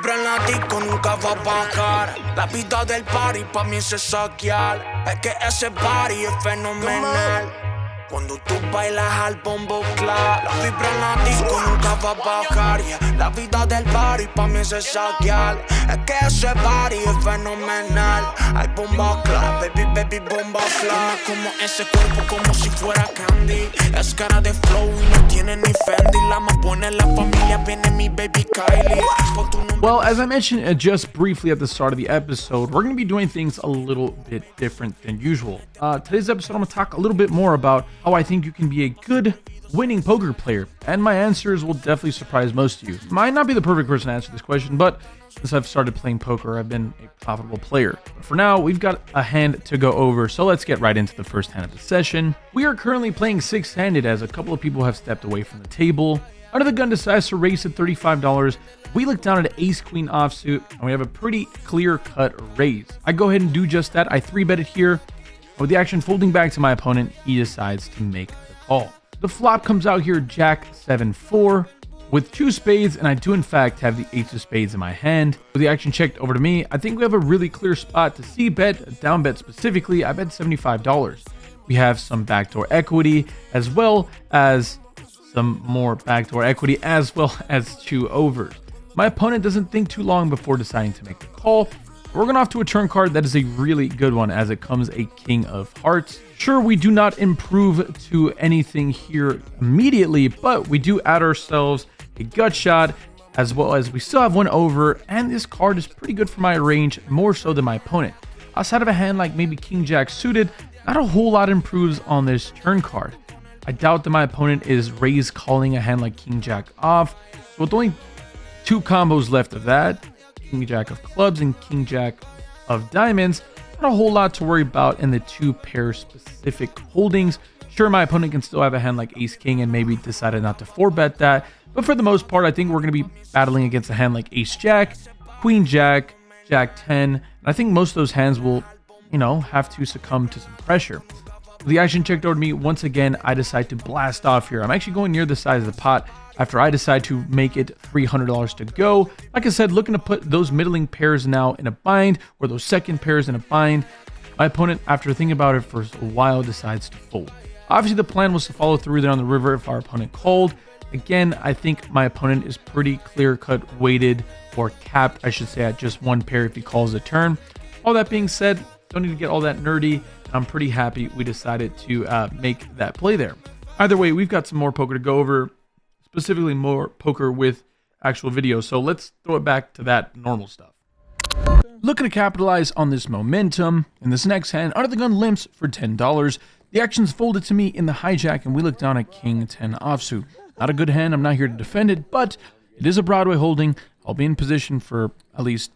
vibra en la disco nunca va a bajar. La vida del party pa' mí es saquear. Es que ese party es fenomenal. Cuando tú bailas al bombo clap, la vibra en la disco nunca va a bajar. Yeah. La vida del party pa' mí es saquear. Es que ese party es fenomenal. Hay bomba clap, baby, baby, bomba clap. Como ese cuerpo como si fuera candy. Es cara de flow y no tiene ni Fendi. La más buena en la familia viene mi baby Kylie. Well, as I mentioned just briefly at the start of the episode, we're going to be doing things a little bit different than usual. Today's episode, I'm going to talk a little bit more about how I think you can be a good winning poker player, and my answers will definitely surprise most of you. Might not be the perfect person to answer this question, but since I've started playing poker, I've been a profitable player. But for now, we've got a hand to go over, so let's get right into the first hand of the session. We are currently playing six-handed as a couple of people have stepped away from the table. Under the gun decides to raise to $35. We look down at an ace-queen offsuit, and we have a pretty clear-cut raise. I go ahead and do just that. I 3-bet it here. With the action folding back to my opponent, he decides to make the call. The flop comes out here, Jack 7-4 with 2 spades, and I do in fact have the ace of spades in my hand. With the action checked over to me, I think we have a really clear spot to c-bet, down bet specifically. I bet $75. We have some backdoor equity, as well as some more backdoor equity, as well as 2 overs. My opponent doesn't think too long before deciding to make the call. We're going off to a turn card that is a really good one, as it comes a king of hearts. Sure, we do not improve to anything here immediately, but we do add ourselves a gut shot, as well as we still have 1 over, and this card is pretty good for my range, more so than my opponent. Outside of a hand like maybe king jack suited, not a whole lot improves on this turn card. I doubt that my opponent is raise calling a hand like king jack off, so with only 2 combos left of that, king jack of clubs and king jack of diamonds, not a whole lot to worry about in the 2 pair specific holdings. Sure, my opponent can still have a hand like ace king and maybe decided not to 4-bet that, but for the most part, I think we're going to be battling against a hand like ace jack, queen jack, jack 10, and I think most of those hands will, have to succumb to some pressure. With the action checked over to me, once again, I decide to blast off here. I'm actually going near the size of the pot after I decide to make it $300 to go. Like I said, looking to put those middling pairs now in a bind, or those second pairs in a bind. My opponent, after thinking about it for a while, decides to fold. Obviously, the plan was to follow through there on the river if our opponent called. Again, I think my opponent is pretty clear-cut weighted, or capped, I should say, at just 1 pair if he calls the turn. All that being said, don't need to get all that nerdy. I'm pretty happy we decided to make that play there. Either way, we've got some more poker to go over, specifically more poker with actual videos. So let's throw it back to that normal stuff. Looking to capitalize on this momentum. In this next hand, under the gun limps for $10. The action's folded to me in the hijack, and we look down at king 10 offsuit. Not a good hand. I'm not here to defend it, but it is a Broadway holding. I'll be in position for at least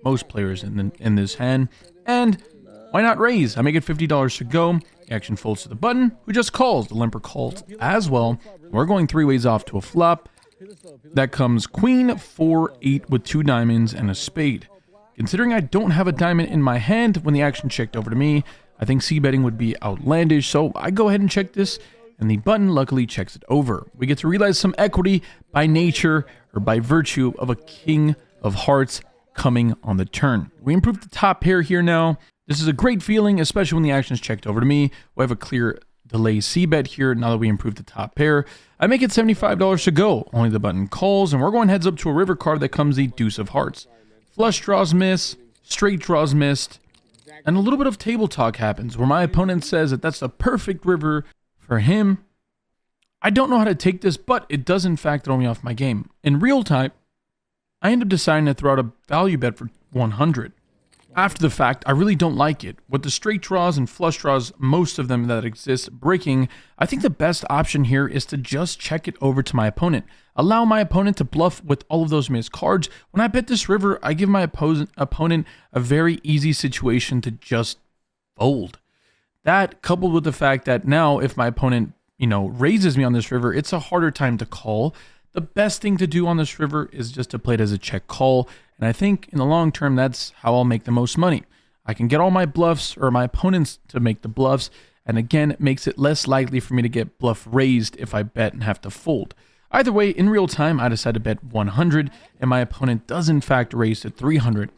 most players in this hand. And why not raise? I make it $50 to go. The action folds to the button, who just calls. The limper calls as well. We're going 3 ways off to a flop. That comes queen 4-8 with 2 diamonds and a spade. Considering I don't have a diamond in my hand when the action checked over to me, I think c-betting would be outlandish, so I go ahead and check this, and the button luckily checks it over. We get to realize some equity by nature, or by virtue of a king of hearts coming on the turn. We improve the top pair here now. This is a great feeling, especially when the action is checked over to me. We have a clear delay c-bet here now that we improve the top pair. I make it $75 to go. Only the button calls, and we're going heads up to a river card that comes the deuce of hearts. Flush draws miss, straight draws missed, and a little bit of table talk happens where my opponent says that that's the perfect river for him. I don't know how to take this, but it does in fact throw me off my game. In real time, I end up deciding to throw out a value bet for 100. After the fact, I really don't like it. With the straight draws and flush draws, most of them that exist breaking, I think the best option here is to just check it over to my opponent. Allow my opponent to bluff with all of those missed cards. When I bet this river, I give my opponent a very easy situation to just fold. That, coupled with the fact that now if my opponent, raises me on this river, it's a harder time to call. The best thing to do on this river is just to play it as a check call. And I think in the long term, that's how I'll make the most money. I can get all my bluffs, or my opponents to make the bluffs. And again, it makes it less likely for me to get bluff raised if I bet and have to fold. Either way, in real time, I decide to bet 100, and my opponent does in fact raise to 300.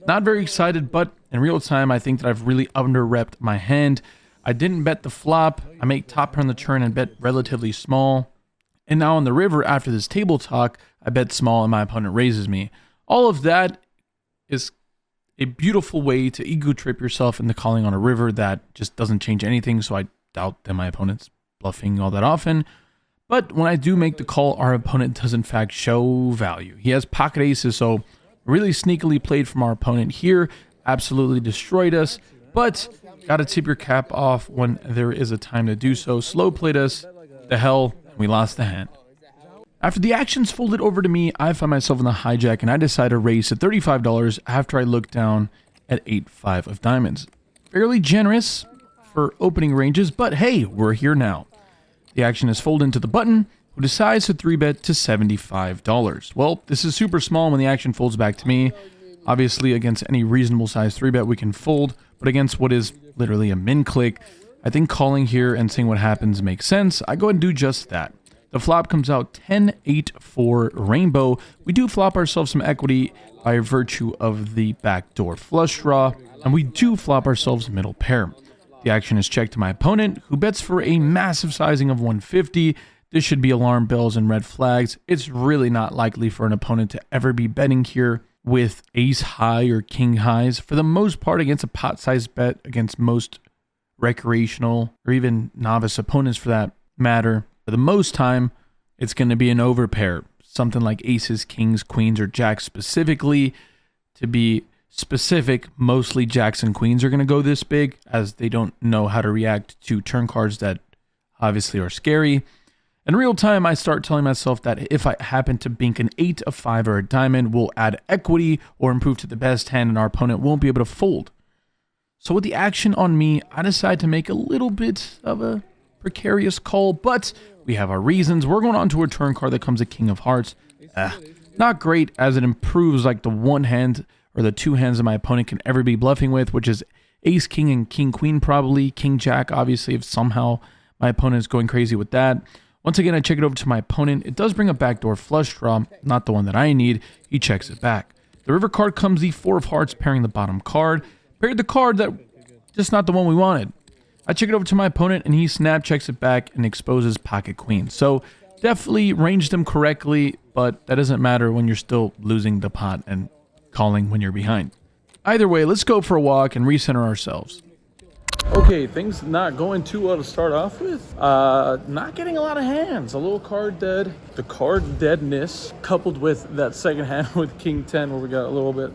Not very excited, but in real time, I think that I've really under-repped my hand. I didn't bet the flop. I make top pair on the turn and bet relatively small. And now on the river, after this table talk, I bet small and my opponent raises me. All of that is a beautiful way to ego trip yourself into calling on a river that just doesn't change anything, so I doubt that my opponent's bluffing all that often. But when I do make the call, our opponent does in fact show value. He has pocket aces, so really sneakily played from our opponent here. Absolutely destroyed us, but gotta tip your cap off when there is a time to do so. Slow played us, the hell, and we lost the hand. After the actions folded over to me, I find myself in the hijack and I decide to raise to $35 after I look down at 8-5 of diamonds. Fairly generous for opening ranges, but hey, we're here now. The action is folded into the button, who decides to 3-bet to $75. Well, this is super small when the action folds back to me. Obviously, against any reasonable size 3-bet we can fold, but against what is literally a min click, I think calling here and seeing what happens makes sense. I go ahead and do just that. The flop comes out 10-8-4 rainbow. We do flop ourselves some equity by virtue of the backdoor flush draw, and we do flop ourselves middle pair. The action is checked to my opponent, who bets for a massive sizing of 150. This should be alarm bells and red flags. It's really not likely for an opponent to ever be betting here with ace high or king highs. For the most part, against a pot size bet against most recreational or even novice opponents for that matter, for the most time, it's going to be an overpair. Something like aces, kings, queens, or jacks specifically. To be specific, mostly jacks and queens are going to go this big as they don't know how to react to turn cards that obviously are scary. In real time, I start telling myself that if I happen to bink an 8, a 5, or a diamond, we'll add equity or improve to the best hand and our opponent won't be able to fold. So with the action on me, I decide to make a little bit of a precarious call, but we have our reasons. We're going on to a turn card that comes a king of hearts. Not great, as it improves like the one hand or the two hands that my opponent can ever be bluffing with, which is ace, king, and king, queen probably. King, jack, obviously, if somehow my opponent is going crazy with that. Once again, I check it over to my opponent. It does bring a backdoor flush draw, not the one that I need. He checks it back. The river card comes the 4 of hearts, pairing the bottom card. Paired the card that just not the one we wanted. I check it over to my opponent, and he snap checks it back and exposes pocket queen. So definitely ranged him correctly, but that doesn't matter when you're still losing the pot and calling when you're behind. Either way, let's go for a walk and recenter ourselves. Okay, things not going too well to start off with. Not getting a lot of hands. A little card dead. The card deadness, coupled with that second hand with king 10, where we got a little bit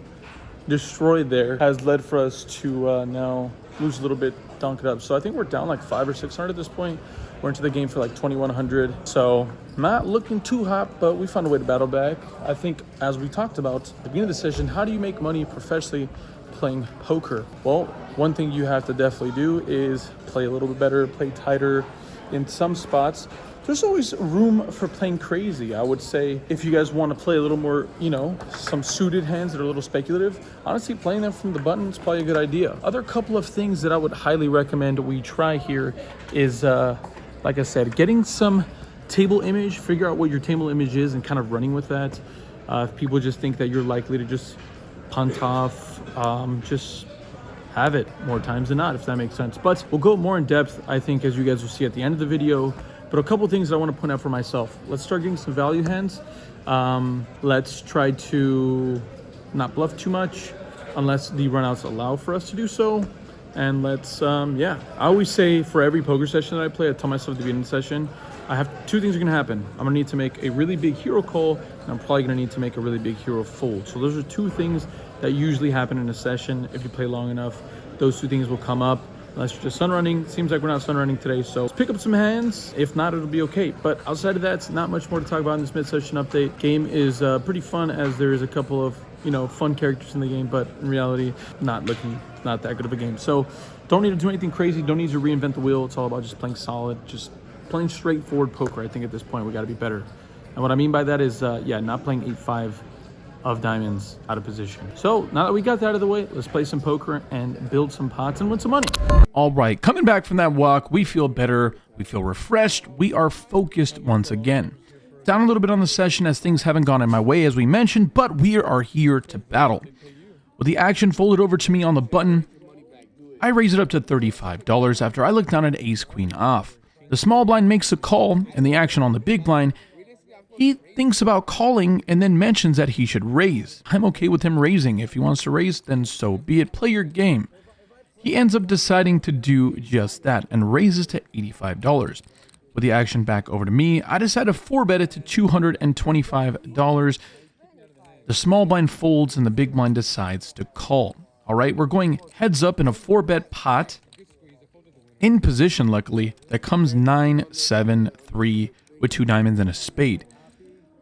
destroyed there, has led for us to now lose a little bit, dunk it up. So I think we're down like 500 or 600 at this point. We're into the game for like 2100. So not looking too hot, but we found a way to battle back. I think, as we talked about at the beginning of the session, how do you make money professionally playing poker? Well, one thing you have to definitely do is play a little bit better, play tighter in some spots. There's always room for playing crazy. I would say if you guys want to play a little more, some suited hands that are a little speculative, honestly, playing them from the button is probably a good idea. Other couple of things that I would highly recommend we try here is, like I said, getting some table image, figure out what your table image is and kind of running with that. If people just think that you're likely to just punt off, just have it more times than not, if that makes sense. But we'll go more in depth, I think, as you guys will see at the end of the video. But a couple things that I want to point out for myself. Let's start getting some value hands. Let's try to not bluff too much unless the runouts allow for us to do so. And let's, I always say for every poker session that I play, I tell myself at the beginning of the session, I have two things are going to happen. I'm going to need to make a really big hero call, and I'm probably going to need to make a really big hero fold. So those are two things that usually happen in a session. If you play long enough, those two things will come up. Unless you're just sun running. Seems like we're not sun running today, so let's pick up some hands. If not, it'll be okay. But outside of that, it's not much more to talk about in this mid-session update. Game is pretty fun, as there is a couple of fun characters in the game, but in reality, not that good of a game. So don't need to do anything crazy. Don't need to reinvent the wheel. It's all about just playing solid, just playing straightforward poker. I think at this point we got to be better. And what I mean by that is, not playing 8-5 of diamonds out of position. So now that we got that out of the way, let's play some poker and build some pots and win some money. All right, coming back from that walk, we feel better, we feel refreshed, we are focused once again. Down a little bit on the session as things haven't gone in my way as we mentioned, but we are here to battle. With the action folded over to me on the button, I raise it up to $35 after I look down at ace queen off. The small blind makes a call, and the action on the big blind, he thinks about calling and then mentions that he should raise. I'm okay with him raising. If he wants to raise, then so be it. Play your game. He ends up deciding to do just that and raises to $85. With the action back over to me, I decide to 4-bet it to $225. The small blind folds and the big blind decides to call. All right, we're going heads up in a 4-bet pot. In position, luckily, that comes 9, 7, 3 with 2 diamonds and a spade.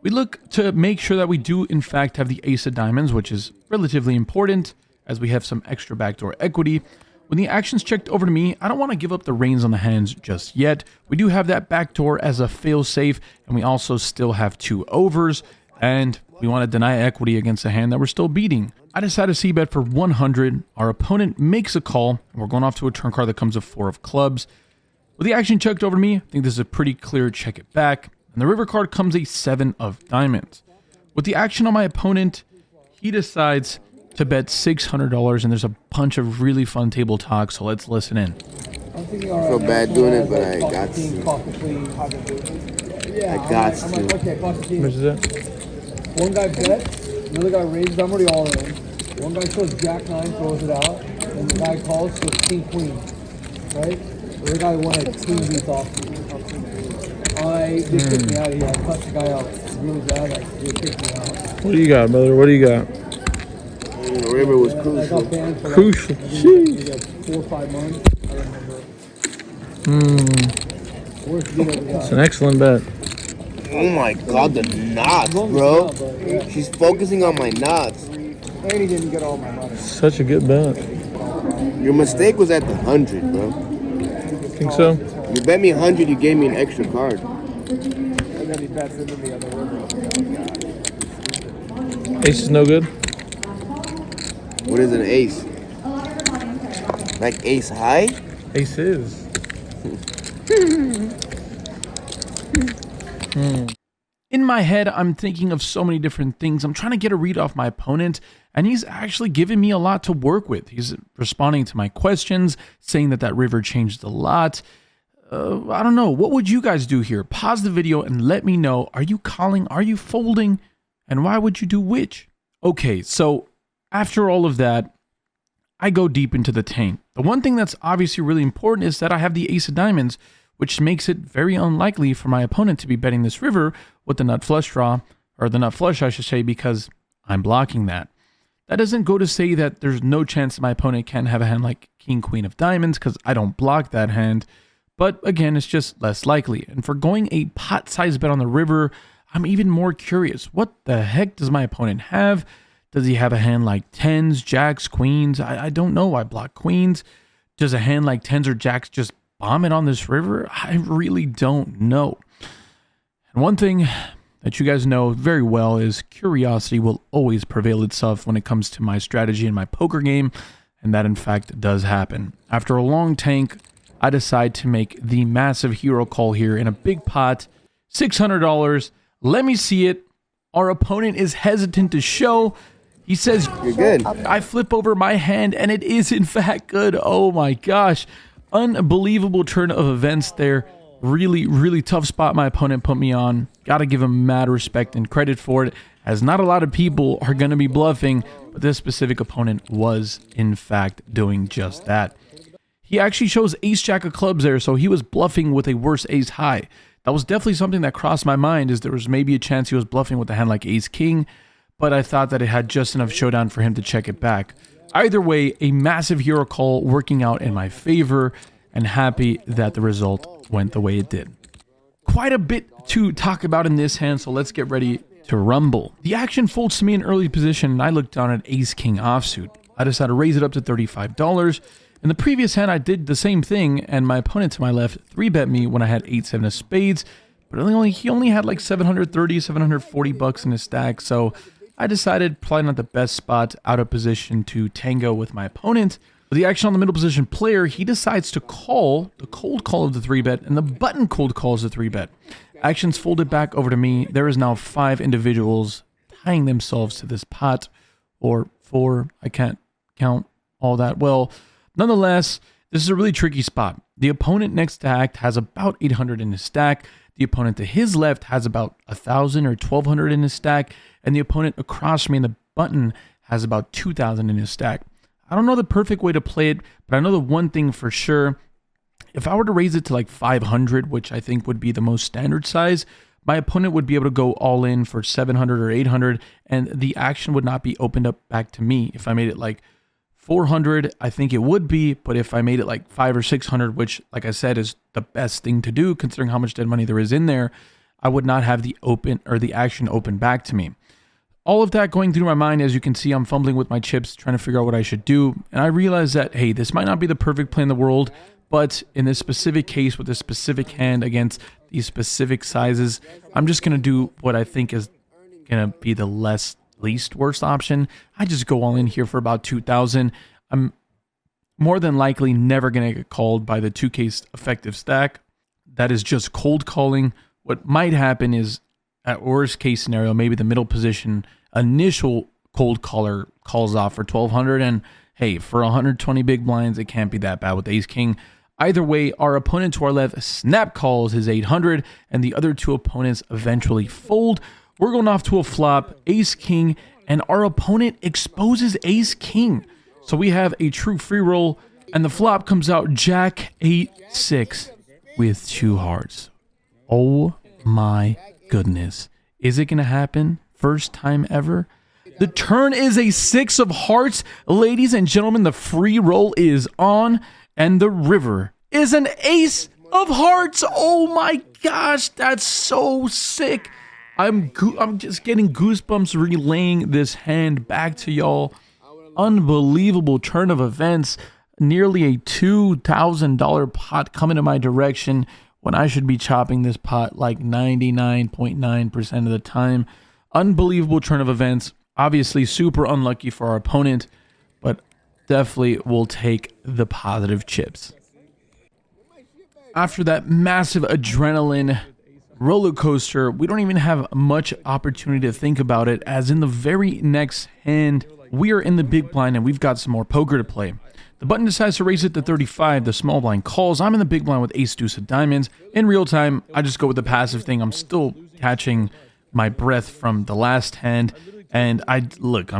We look to make sure that we do, in fact, have the ace of diamonds, which is relatively important as we have some extra backdoor equity. When the action's checked over to me, I don't want to give up the reins on the hands just yet. We do have that backdoor as a fail-safe, and we also still have 2 overs, and we want to deny equity against a hand that we're still beating. I decide to c-bet for 100. Our opponent makes a call, and we're going off to a turn card that comes with 4 of clubs. With the action checked over to me, I think this is a pretty clear check it back. And the river card comes a 7 of diamonds. With the action on my opponent, he decides to bet $600, and there's a bunch of really fun table talk, so let's listen in. I feel bad doing it, but I got to. I got to. What is that? One guy bets, another guy raises, I'm already all in. One guy shows Jack 9, throws it out, and the guy calls to King Queen, right? The other guy wanted Queen beats off. They kicked me out of here. I cut the guy out really bad. They kicked me out. What do you got, brother? What do you got? The river was crucial. I got banned for Crucial. Like 4 or 5 months. I remember. It's an excellent bet. Oh my god, the knots, bro. She's focusing on my knots. And he didn't get all my money. Such a good bet. Your mistake was at the 100, bro. Think so? You bet me 100, you gave me an extra card. And then he bets into the other river. Ace is no good? What is an ace? Like ace high? Ace is. In my head, I'm thinking of so many different things. I'm trying to get a read off my opponent, and he's actually giving me a lot to work with. He's responding to my questions, saying that river changed a lot. I don't know. What would you guys do here? Pause the video and let me know. Are you calling? Are you folding? And why would you do which? Okay, so after all of that, I go deep into the tank. The one thing that's obviously really important is that I have the ace of diamonds, which makes it very unlikely for my opponent to be betting this river with the nut flush draw, or the nut flush, I should say, because I'm blocking that. That doesn't go to say that there's no chance that my opponent can have a hand like king, queen of diamonds, because I don't block that hand. But again, it's just less likely. And for going a pot-sized bet on the river, I'm even more curious. What the heck does my opponent have? Does he have a hand like tens, jacks, queens? I don't know. I block queens. Does a hand like tens or jacks just bomb it on this river? I really don't know. And one thing that you guys know very well is curiosity will always prevail itself when it comes to my strategy in my poker game. And that in fact does happen. After a long tank, I decide to make the massive hero call here in a big pot, $600. Let me see it. Our opponent is hesitant to show. He says, "You're good." I flip over my hand and it is in fact good. Oh my gosh. Unbelievable turn of events there. Really, really tough spot my opponent put me on. Gotta give him mad respect and credit for it, as not a lot of people are going to be bluffing, but this specific opponent was in fact doing just that. He actually chose ace jack of clubs there, so he was bluffing with a worse ace high. That was definitely something that crossed my mind, is there was maybe a chance he was bluffing with a hand like ace king, but I thought that it had just enough showdown for him to check it back. Either way, a massive hero call working out in my favor, and happy that the result went the way it did. Quite a bit to talk about in this hand, so let's get ready to rumble. The action folds to me in early position, and I look down at ace king offsuit. I decided to raise it up to $35. In the previous hand, I did the same thing, and my opponent to my left 3-bet me when I had 8-7 of spades, but he only had like 730, 740 bucks in his stack, so I decided probably not the best spot out of position to tango with my opponent. With the action on the middle position player, he decides to call the cold call of the 3-bet, and the button cold calls the 3-bet. Actions folded back over to me. There is now 5 individuals tying themselves to this pot, or 4. I can't count all that well. Nonetheless, this is a really tricky spot. The opponent next to act has about 800 in his stack. The opponent to his left has about 1,000 or 1,200 in his stack, and the opponent across me in the button has about 2,000 in his stack. I don't know the perfect way to play it, but I know the one thing for sure. If I were to raise it to like 500, which I think would be the most standard size, my opponent would be able to go all in for 700 or 800, and the action would not be opened up back to me. If I made it like 400, I think it would be, but if I made it like 500 or 600, which, like I said, is the best thing to do considering how much dead money there is in there, I would not have the open or the action open back to me. All of that going through my mind, as you can see, I'm fumbling with my chips, trying to figure out what I should do, and I realized that, hey, this might not be the perfect play in the world, but in this specific case with this specific hand against these specific sizes, I'm just going to do what I think is going to be the least worst option. I just go all in here for about 2,000. I'm more than likely never going to get called by the 2K effective stack. That is just cold calling. What might happen is, at worst case scenario, maybe the middle position initial cold caller calls off for 1,200, and hey, for 120 big blinds, it can't be that bad with ace king. Either way, our opponent to our left snap calls his 800, and the other 2 opponents eventually fold. We're going off to a flop, ace king, and our opponent exposes ace king. So we have a true free roll, and the flop comes out jack 8-6 with 2 hearts. Oh my goodness. Is it going to happen? First time ever? The turn is a 6 of hearts. Ladies and gentlemen, the free roll is on, and the river is an ace of hearts. Oh my gosh, that's so sick. I'm just getting goosebumps relaying this hand back to y'all. Unbelievable turn of events. Nearly a $2,000 pot coming in my direction when I should be chopping this pot like 99.9% of the time. Unbelievable turn of events. Obviously super unlucky for our opponent, but definitely will take the positive chips. After that massive adrenaline roller coaster, we don't even have much opportunity to think about it, as in the very next hand, we are in the big blind and we've got some more poker to play. The button decides to raise it to 35. The small blind calls. I'm in the big blind with ace deuce of diamonds. In real time, I just go with the passive thing. I'm still catching my breath from the last hand, and I'm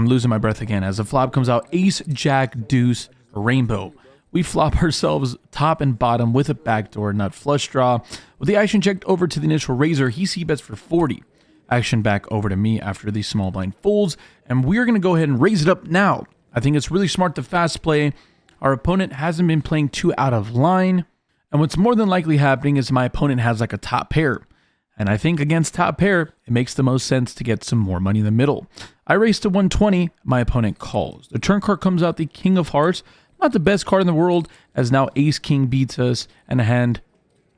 losing my breath again as the flop comes out ace jack deuce rainbow. We flop ourselves top and bottom with a backdoor nut flush draw. With the action checked over to the initial raiser, he c-bets for 40. Action back over to me after the small blind folds, and we're going to go ahead and raise it up now. I think it's really smart to fast play. Our opponent hasn't been playing too out of line, and what's more than likely happening is my opponent has like a top pair. And I think against top pair, it makes the most sense to get some more money in the middle. I race to 120, my opponent calls. The turn card comes out the king of hearts. Not the best card in the world, as now ace king beats us, and a hand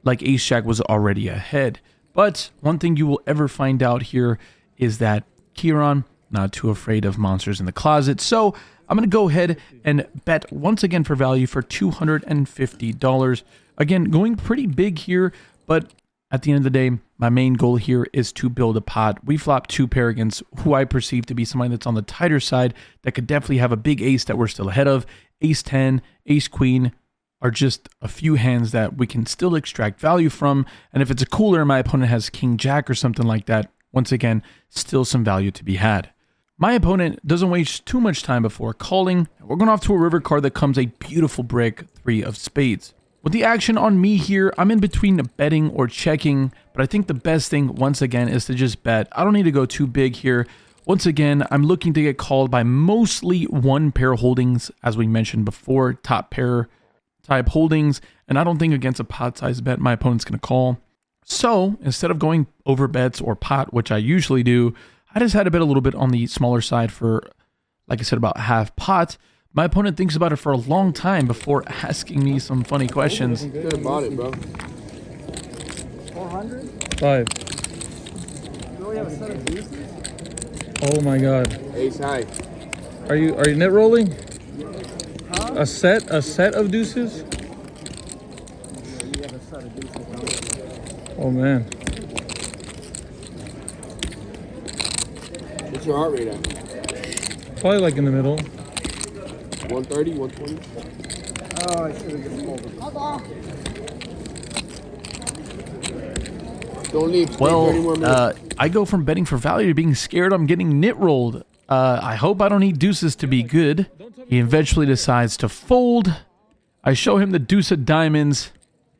like ace jack was already ahead. But one thing you will ever find out here is that Kieran, not too afraid of monsters in the closet. So I'm going to go ahead and bet once again for value for $250. Again, going pretty big here, but at the end of the day, my main goal here is to build a pot. We flop 2 pair against who I perceive to be somebody that's on the tighter side that could definitely have a big ace that we're still ahead of. Ace 10, ace queen are just a few hands that we can still extract value from. And if it's a cooler, my opponent has king jack or something like that, once again, still some value to be had. My opponent doesn't waste too much time before calling. We're going off to a river card that comes a beautiful brick, 3 of spades. With the action on me here, I'm in between betting or checking, but I think the best thing, once again, is to just bet. I don't need to go too big here. Once again, I'm looking to get called by mostly 1 pair holdings, as we mentioned before, top pair type holdings, and I don't think against a pot size bet my opponent's going to call. So instead of going over bets or pot, which I usually do, I just had to bet a little bit on the smaller side for, like I said, about half pot. My opponent thinks about it for a long time before asking me some funny questions. You could have bought it, bro. 400? 5. Do we have a set of deuces? Oh my god. Ace high. Are you net rolling? A set of deuces? Oh man. What's your heart rate at? Probably like in the middle. 130, 120? Oh, I should have just pulled it. Don't leave. Stay 30 more minutes. I go from betting for value to being scared I'm getting nit rolled. I hope I don't need deuces to be good. He eventually decides to fold. I show him the deuce of diamonds,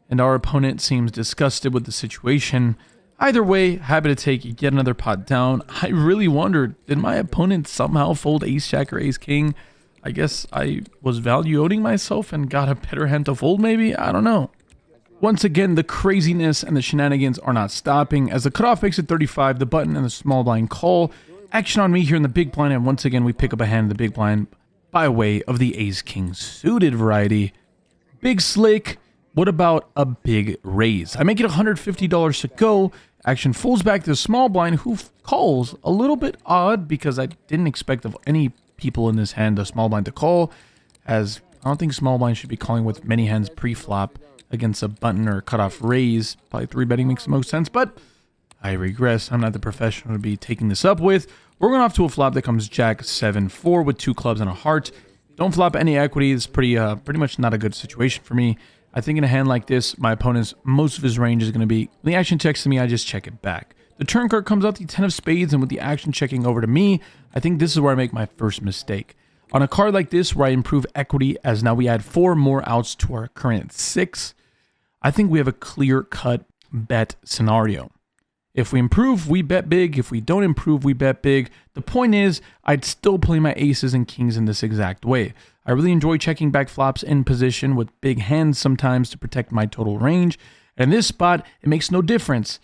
and our opponent seems disgusted with the situation. Either way, happy to take yet another pot down. I really wondered, did my opponent somehow fold ace-jack or ace-king? I guess I was value-owning myself and got a better hand to fold maybe? I don't know. Once again, the craziness and the shenanigans are not stopping. As the cutoff makes it 35, the button and the small blind call. Action on me here in the big blind, and once again we pick up a hand in the big blind by way of the ace-king suited variety. Big slick. What about a big raise? I make it $150 to go. Action folds back to the small blind, who calls. A little bit odd because I didn't expect of any people in this hand the small blind to call, as I don't think small blind should be calling with many hands pre-flop against a button or a cutoff raise. Probably 3-betting makes the most sense, but I regress. I'm not the professional to be taking this up with. We're going off to a flop that comes jack 7-4 with 2 clubs and a heart. Don't flop any equity. It's pretty much not a good situation for me. I think in a hand like this, my opponent's most of his range is going to be, when the action checks to me, I just check it back. The turn card comes out the 10 of spades, and with the action checking over to me, I think this is where I make my first mistake. On a card like this, where I improve equity, as now we add 4 more outs to our current 6, I think we have a clear-cut bet scenario. If we improve, we bet big. If we don't improve, we bet big. The point is, I'd still play my aces and kings in this exact way. I really enjoy checking back flops in position with big hands sometimes to protect my total range. And in this spot, it makes no difference.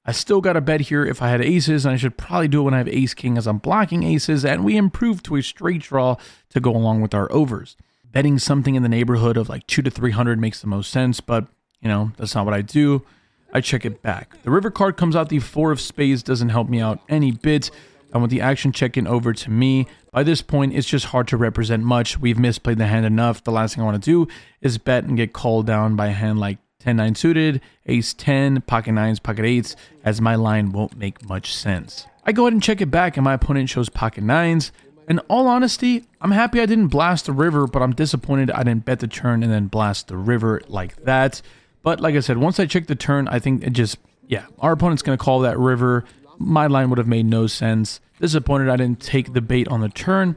I still got to bet here if I had aces, and I should probably do it when I have ace-king as I'm blocking aces, and we improve to a straight draw to go along with our overs. Betting something in the neighborhood of like 200 to 300 makes the most sense, but, you know, that's not what I do. I check it back. The river card comes out the 4 of spades, doesn't help me out any bit. And with the action checking over to me, by this point, it's just hard to represent much. We've misplayed the hand enough. The last thing I want to do is bet and get called down by a hand like 10-9 suited, ace-10, pocket 9s, pocket 8s, as my line won't make much sense. I go ahead and check it back, and my opponent shows pocket 9s. In all honesty, I'm happy I didn't blast the river, but I'm disappointed I didn't bet the turn and then blast the river like that. But like I said, once I check the turn, I think it just, yeah, our opponent's going to call that river. My line would have made no sense. Disappointed I didn't take the bait on the turn.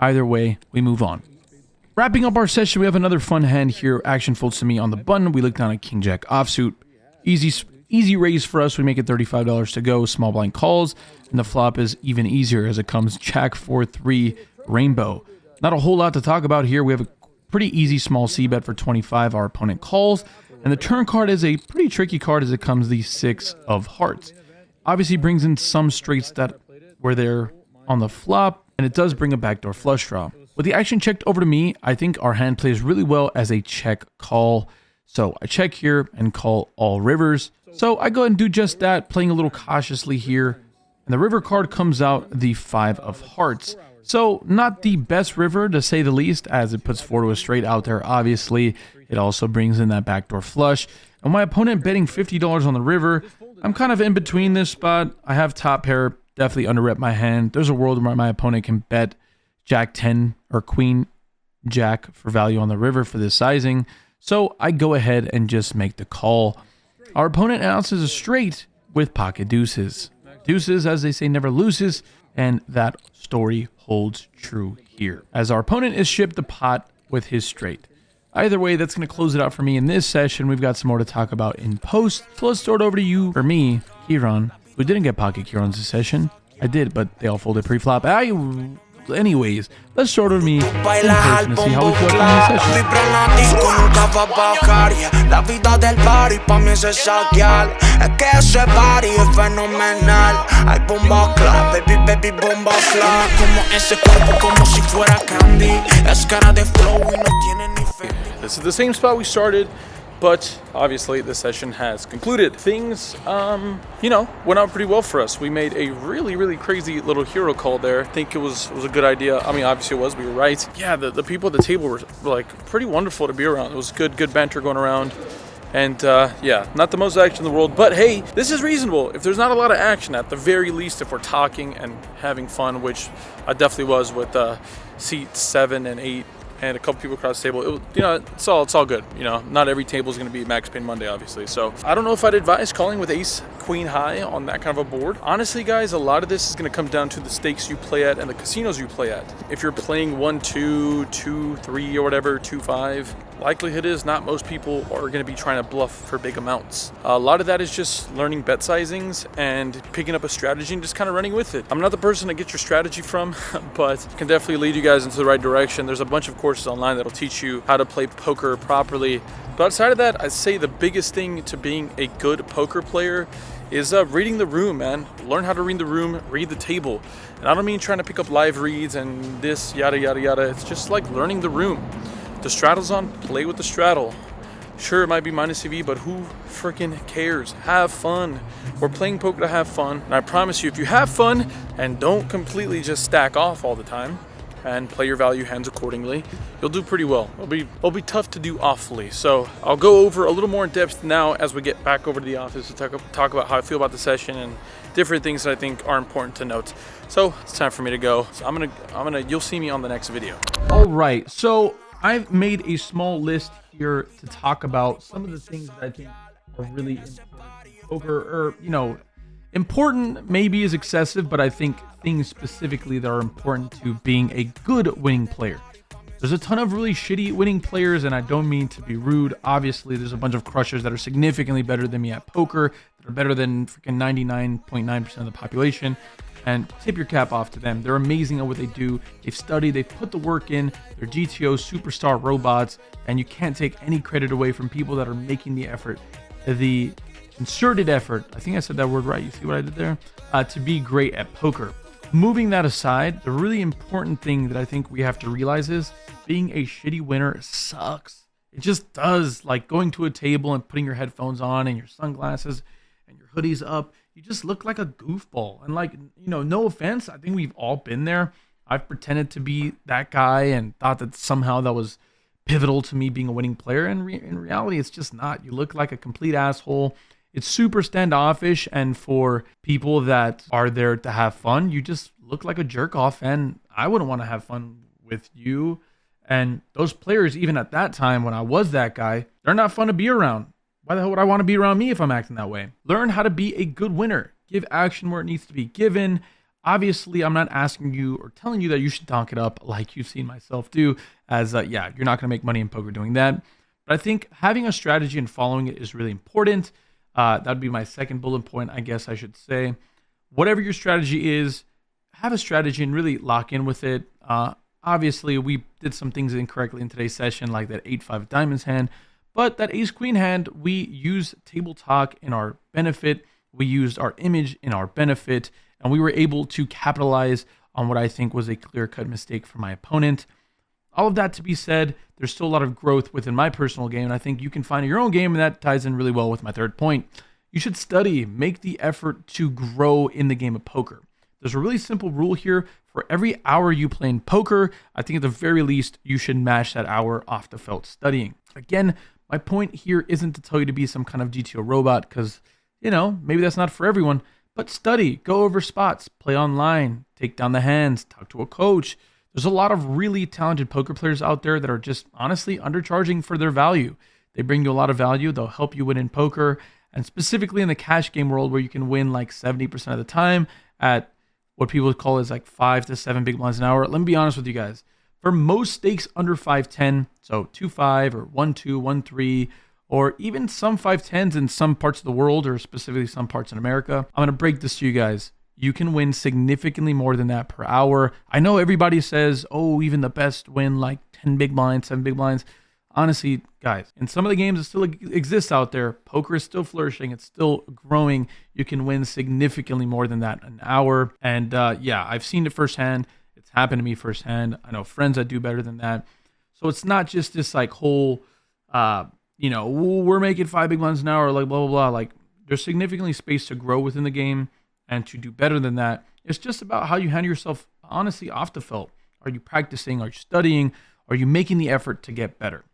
Either way, we move on. Wrapping up our session, we have another fun hand here. Action folds to me on the button. We look down at king-jack offsuit. Easy raise for us. We make it $35 to go. Small blind calls. And the flop is even easier as it comes jack 4-3 rainbow. Not a whole lot to talk about here. We have a pretty easy small c-bet for 25. Our opponent calls. And the turn card is a pretty tricky card as it comes the 6 of hearts. Obviously brings in some straights that were there on the flop, and it does bring a backdoor flush draw. With the action checked over to me, I think our hand plays really well as a check call. So I check here and call all rivers. So I go ahead and do just that, playing a little cautiously here. And the river card comes out the 5 of hearts. So not the best river to say the least, as it puts 4 to a straight out there, obviously. It also brings in that backdoor flush. And my opponent betting $50 on the river, I'm kind of in between this spot. I have top pair, definitely under-rep my hand. There's a world where my opponent can bet jack 10 or queen jack for value on the river for this sizing. So I go ahead and just make the call. Our opponent announces a straight with pocket deuces. Deuces, as they say, never loses, and that story holds true here, as our opponent is shipped the pot with his straight. Either way, that's going to close it out for me in this session. We've got some more to talk about in post. So let's throw it over to you, or me, Kieran, who didn't get pocket Kierans this session. I did, but they all folded pre-flop. Anyways, let's throw it over to me in person to see how we feel after this session. La vida del party pa' mí es saquear. Es que ese party es fenomenal. Hay bomba clap, baby, bomba clap. Como ese cuerpo como si fuera candy. Es cara de flow y no tiene ni fe. This is the same spot we started. But obviously this session has concluded. Things, you know, went out pretty well for us. We made a really crazy little hero call there. I think it was a good idea. I mean, obviously it was, we were right. Yeah, the people at the table were like pretty wonderful to be around. It was good banter going around. And yeah, not the most action in the world, but hey, this is reasonable. If there's not a lot of action, at the very least, if we're talking and having fun, which I definitely was with seat 7 and 8 and a couple people across the table, you know, it's all good. You know, not every table is going to be Max Payne Monday, obviously. So I don't know if I'd advise calling with ace queen high on that kind of a board. Honestly, guys, a lot of this is going to come down to the stakes you play at and the casinos you play at. If you're playing 1-2, 2-3 or whatever, 2-5, likelihood is not most people are going to be trying to bluff for big amounts. A lot of that is just learning bet sizings and picking up a strategy and just kind of running with it. I'm not the person to get your strategy from, but can definitely lead you guys into the right direction. There's a bunch of courses online that'll teach you how to play poker properly. But outside of that, I'd say the biggest thing to being a good poker player is reading the room, man. Learn how to read the room, read the table. And I don't mean trying to pick up live reads and this, yada, yada, yada. It's just like learning the room. The straddle's on, play with the straddle. Sure, it might be minus EV, but who freaking cares? Have fun. We're playing poker to have fun. And I promise you, if you have fun and don't completely just stack off all the time and play your value hands accordingly, you'll do pretty well. It'll be tough to do awfully. So I'll go over a little more in depth now as we get back over to the office to talk about how I feel about the session and different things that I think are important to note. So it's time for me to go. So I'm gonna you'll see me on the next video. All right, so I've made a small list here to talk about some of the things that I think are really important in poker, or, you know, important maybe is excessive, but I think things specifically that are important to being a good winning player. There's a ton of really shitty winning players, and I don't mean to be rude. Obviously, there's a bunch of crushers that are significantly better than me at poker, that are better than freaking 99.9% of the population. And tip your cap off to them. They're amazing at what they do. They've studied, they've put the work in. They're GTO superstar robots, and you can't take any credit away from people that are making the effort, the concerted effort. I think I said that word right. You see what I did there? To be great at poker. Moving that aside, the really important thing that I think we have to realize is being a shitty winner sucks. It just does. Like going to a table and putting your headphones on and your sunglasses and your hoodies up, you just look like a goofball. And like, you know, no offense, I think we've all been there. I've pretended to be that guy and thought that somehow that was pivotal to me being a winning player. And in reality, it's just not. You look like a complete asshole. It's super standoffish, and for people that are there to have fun, you just look like a jerk off, and I wouldn't want to have fun with you. And those players, even at that time when I was that guy, they're not fun to be around. Why the hell would I want to be around me if I'm acting that way? Learn how to be a good winner. Give action where it needs to be given. Obviously, I'm not asking you or telling you that you should donk it up like you've seen myself do, as yeah, you're not going to make money in poker doing that. But I think having a strategy and following it is really important. That would be my second bullet point, I guess I should say. Whatever your strategy is, have a strategy and really lock in with it. Obviously, we did some things incorrectly in today's session, like that 8-5 diamonds hand. But that ace-queen hand, we used table talk in our benefit. We used our image in our benefit. And we were able to capitalize on what I think was a clear-cut mistake for my opponent. All of that to be said, there's still a lot of growth within my personal game, and I think you can find your own game, and that ties in really well with my third point. You should study, make the effort to grow in the game of poker. There's a really simple rule here. For every hour you play in poker, I think at the very least, you should match that hour off the felt studying. Again, my point here isn't to tell you to be some kind of GTO robot, because, you know, maybe that's not for everyone, but study, go over spots, play online, take down the hands, talk to a coach. There's a lot of really talented poker players out there that are just honestly undercharging for their value. They bring you a lot of value. They'll help you win in poker, and specifically in the cash game world where you can win like 70% of the time at what people call is like 5 to 7 big blinds an hour. Let me be honest with you guys. For most stakes under 510, so 2-5 or 1-2, 1-3, or even some 510s in some parts of the world, or specifically some parts in America, I'm going to break this to you guys. You can win significantly more than that per hour. I know everybody says, oh, even the best win like 10 big blinds, 7 big blinds. Honestly, guys, in some of the games that still exists out there, poker is still flourishing. It's still growing. You can win significantly more than that an hour. And yeah, I've seen it firsthand. It's happened to me firsthand. I know friends that do better than that. So it's not just this like whole, you know, we're making 5 big blinds an hour, like blah, blah, blah. Like there's significantly space to grow within the game and to do better than that. It's just about how you handle yourself, honestly, off the felt. Are you practicing? Are you studying? Are you making the effort to get better?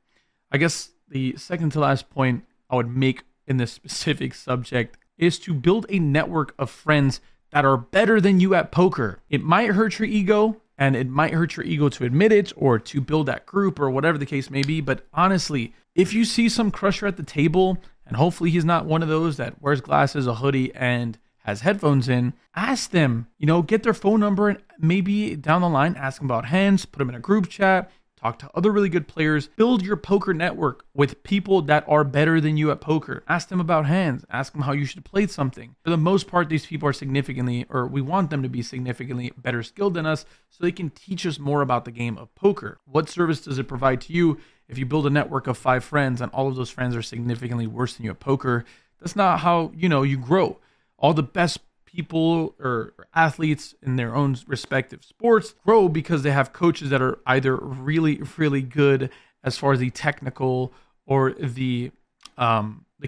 I guess the second to last point I would make in this specific subject is to build a network of friends that are better than you at poker. It might hurt your ego, and it might hurt your ego to admit it or to build that group or whatever the case may be. But honestly, if you see some crusher at the table, and hopefully he's not one of those that wears glasses, a hoodie, and has headphones in, ask them, you know, get their phone number, and maybe down the line, ask them about hands, put them in a group chat, talk to other really good players, build your poker network with people that are better than you at poker. Ask them about hands, ask them how you should play something. For the most part, these people are significantly, or we want them to be significantly better skilled than us so they can teach us more about the game of poker. What service does it provide to you if you build a network of 5 friends and all of those friends are significantly worse than you at poker? That's not how, you know, you grow. All the best people or athletes in their own respective sports grow because they have coaches that are either really, really good as far as the technical or the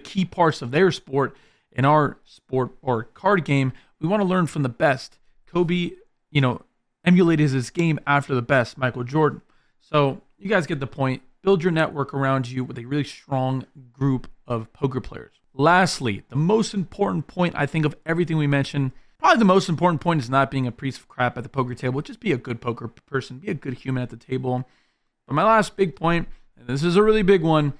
key parts of their sport. In our sport or card game, we want to learn from the best. Kobe, you know, emulated his game after the best, Michael Jordan. So you guys get the point. Build your network around you with a really strong group of poker players. Lastly, the most important point, I think, of everything we mentioned, probably the most important point is not being a piece of crap at the poker table. Just be a good poker person. Be a good human at the table. But my last big point, and this is a really big one,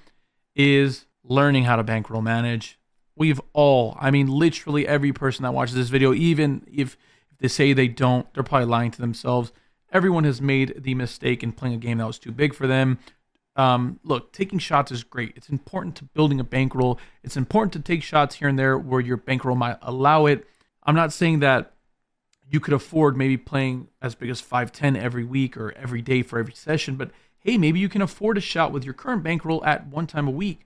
is learning how to bankroll manage. We've all, I mean, literally every person that watches this video, even if they say they don't, they're probably lying to themselves. Everyone has made the mistake in playing a game that was too big for them. Look, taking shots is great. It's important to building a bankroll. It's important to take shots here and there where your bankroll might allow it. I'm not saying that you could afford maybe playing as big as 5-10 every week or every day for every session, but hey, maybe you can afford a shot with your current bankroll at 1 time a week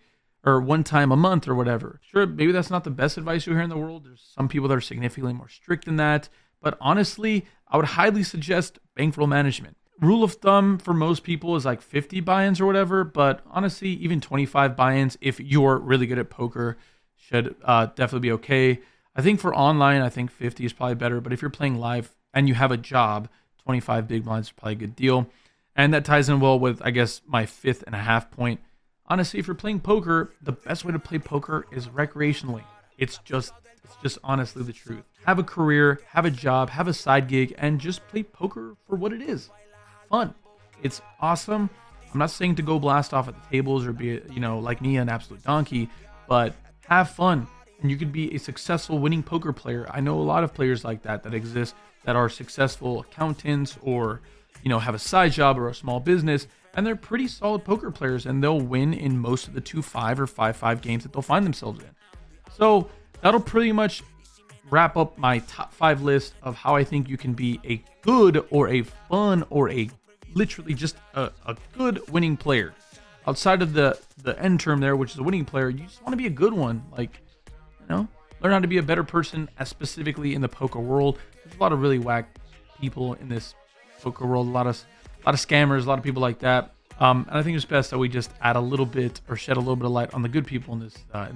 or 1 time a month or whatever. Sure, maybe that's not the best advice you hear in the world. There's some people that are significantly more strict than that, but honestly, I would highly suggest bankroll management. Rule of thumb for most people is like 50 buy-ins or whatever, but honestly, even 25 buy-ins, if you're really good at poker, should definitely be okay. I think for online, I think 50 is probably better, but if you're playing live and you have a job, 25 big blinds is probably a good deal. And that ties in well with, I guess, my 5.5 point. Honestly, if you're playing poker, the best way to play poker is recreationally. It's just honestly the truth. Have a career, have a job, have a side gig, and just play poker for what it is. Fun. It's awesome. I'm not saying to go blast off at the tables or be, you know, like me, an absolute donkey, but have fun. And you could be a successful winning poker player. I know a lot of players like that exist that are successful accountants or, you know, have a side job or a small business, and they're pretty solid poker players, and they'll win in most of the 2-5 or 5-5 games that they'll find themselves in. So that'll pretty much wrap up my top 5 list of how I think you can be a good or a fun or a literally just a good winning player. Outside of the end term there, which is a winning player, you just want to be a good one. Like, you know, learn how to be a better person, as specifically in the poker world. There's a lot of really whack people in this poker world, a lot of scammers, a lot of people like that. And I think it's best that we just add a little bit or shed a little bit of light on the good people in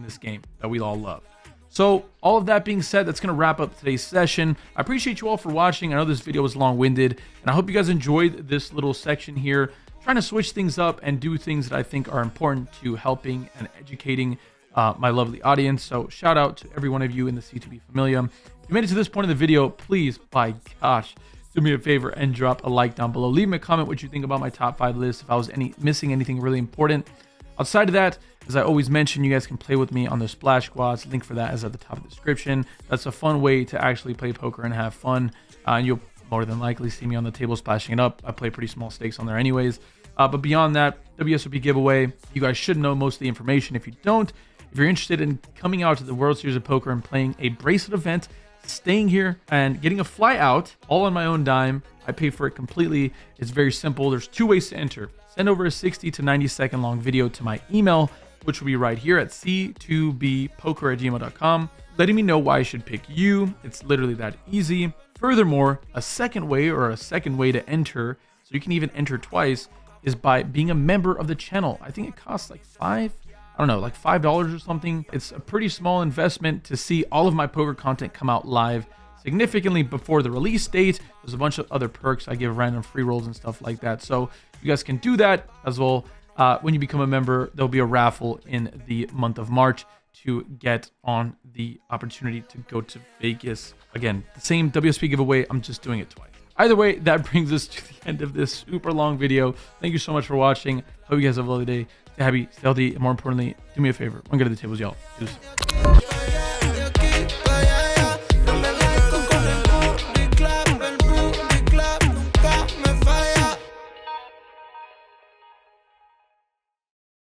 this game that we all love. So all of that being said, that's going to wrap up today's session. I appreciate you all for watching. I know this video was long-winded, and I hope you guys enjoyed this little section here, trying to switch things up and do things that I think are important to helping and educating my lovely audience. So shout out to every one of you in the C2B familia. If you made it to this point of the video, please, by gosh, do me a favor and drop a like down below. Leave me a comment what you think about my top 5 list, if I was missing anything really important. Outside of that, as I always mention, you guys can play with me on the Splash Squads. Link for that is at the top of the description. That's a fun way to actually play poker and have fun. And you'll more than likely see me on the table splashing it up. I play pretty small stakes on there anyways. But beyond that, WSOP giveaway, you guys should know most of the information. If you don't, if you're interested in coming out to the World Series of Poker and playing a bracelet event, staying here and getting a fly out all on my own dime, I pay for it completely. It's very simple. There's 2 ways to enter. Send over a 60 to 90 second long video to my email, which will be right here at c2bpoker@gmail.com, letting me know why I should pick you. It's literally that easy. Furthermore, a second way to enter, so you can even enter twice, is by being a member of the channel. I think it costs like $5. I don't know, like $5 or something. It's a pretty small investment to see all of my poker content come out live significantly before the release date. There's a bunch of other perks. I give random free rolls and stuff like that. So you guys can do that as well. When you become a member, there'll be a raffle in the month of March to get on the opportunity to go to Vegas. Again, the same WSP giveaway, I'm just doing it twice. Either way, that brings us to the end of this super long video. Thank you so much for watching. Hope you guys have a lovely day. Stay happy, stay healthy, and more importantly, do me a favor. I'm gonna go to the tables, y'all. Deuces.